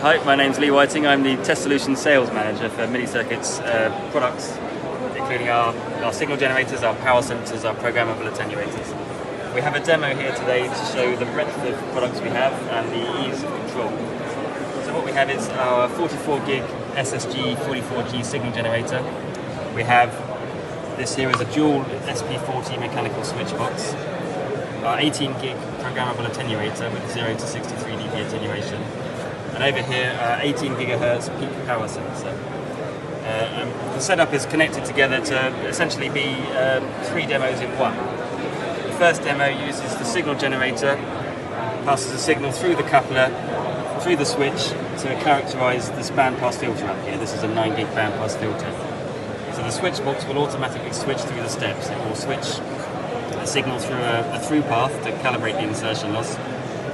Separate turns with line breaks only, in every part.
Hi, my name's Lee Whiting. I'm the Test Solutions Sales Manager for minicircuits products, including our signal generators, our power sensors, our programmable attenuators. We have a demo here today to show the breadth of products we have and the ease of control. So what we have is our 44 gig SSG 44G signal generator. We have this here is a dual SP40 mechanical switch box. Our 18 gig programmable attenuator with 0 to 63 dB attenuation. And over here, 18 gigahertz peak power sensor. The setup is connected together to essentially be 3 demos in one. The first demo uses the signal generator, passes a signal through the coupler, through the switch to characterize this bandpass filter up here. This is a 9 gig bandpass filter. So the switch box will automatically switch through the steps. It will switch the signal through a through path to calibrate the insertion loss.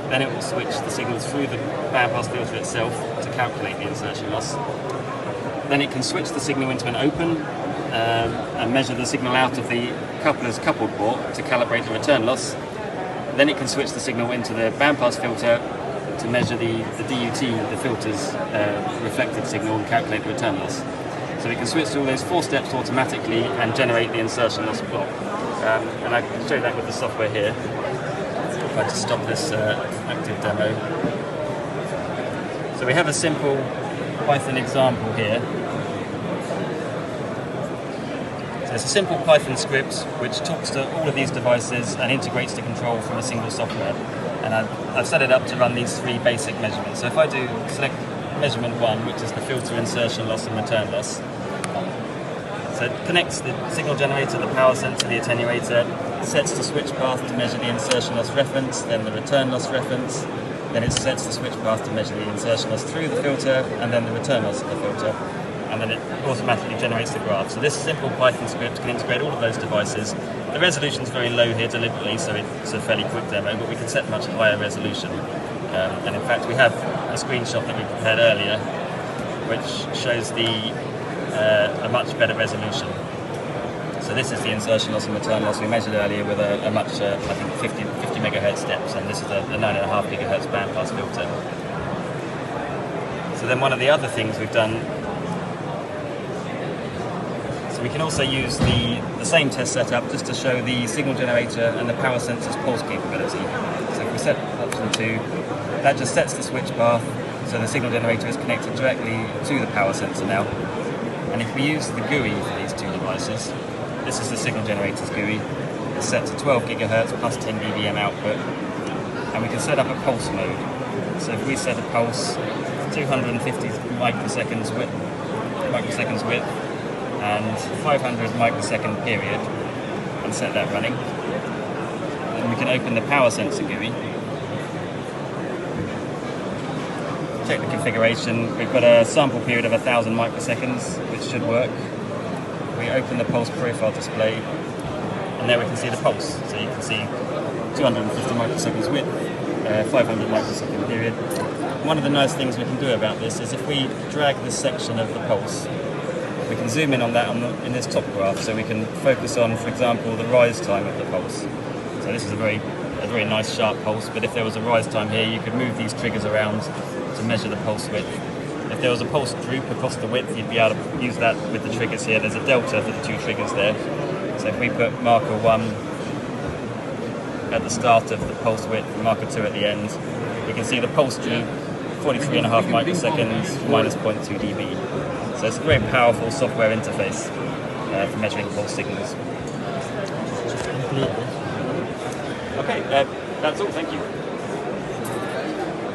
Then it will switch the signal through the bandpass filter itself to calculate the insertion loss. Then it can switch the signal into an open and measure the signal out of the coupler's coupled port to calibrate the return loss. Then it can switch the signal into the bandpass filter to measure the DUT, the filter's reflected signal, and calculate the return loss. So we can switch to all those 4 steps automatically and generate the insertion loss block. And I can show you that with the software here. If I just stop this active demo. So we have a simple Python example here. So it's a simple Python script which talks to all of these devices and integrates the control from a single software. And I've set it up to run these 3 basic measurements. So if I do select measurement 1, which is the filter insertion loss and return loss. So it connects the signal generator, the power sensor, the attenuator, sets the switch path to measure the insertion loss reference, then the return loss reference, then it sets the switch path to measure the insertion loss through the filter, and then the return loss of the filter, and then it automatically generates the graph. So this simple Python script can integrate all of those devices. The resolution is very low here deliberately, so it's a fairly quick demo, but we can set much higher resolution. And in fact, we have a screenshot that we prepared earlier, which shows a much better resolution. So this is the insertion loss and return loss we measured earlier with a much, I think, 50 megahertz steps, and this is a 9.5 gigahertz bandpass filter. So then one of the other things we've done, so we can also use the same test setup just to show the signal generator and the power sensor's pulse capability. So if we set option 2, that just sets the switch path, so the signal generator is connected directly to the power sensor now. And if we use the GUI for these 2 devices, this is the signal generator's GUI. It's set to 12 gigahertz plus 10 dBm output, and we can set up a pulse mode. So if we set a pulse 250 microseconds width and 500 microsecond period, and set that running, then we can open the power sensor GUI. Check the configuration. We've got a sample period of 1000 microseconds, which should work. We open the pulse profile display, and there we can see the pulse. So you can see 250 microseconds width, 500 microsecond period. One of the nice things we can do about this is if we drag this section of the pulse, we can zoom in on that in this top graph, so we can focus on, for example, the rise time of the pulse. So this is a very nice sharp pulse, but if there was a rise time here, you could move these triggers around to measure the pulse width. If there was a pulse droop across the width, you'd be able to use that with the triggers here. There's a delta for the 2 triggers there. So if we put marker 1 at the start of the pulse width and marker 2 at the end, you can see the pulse droop, 43.5 microseconds, minus 0.2 dB. So it's a very powerful software interface for measuring pulse signals. Okay, that's all. Thank you.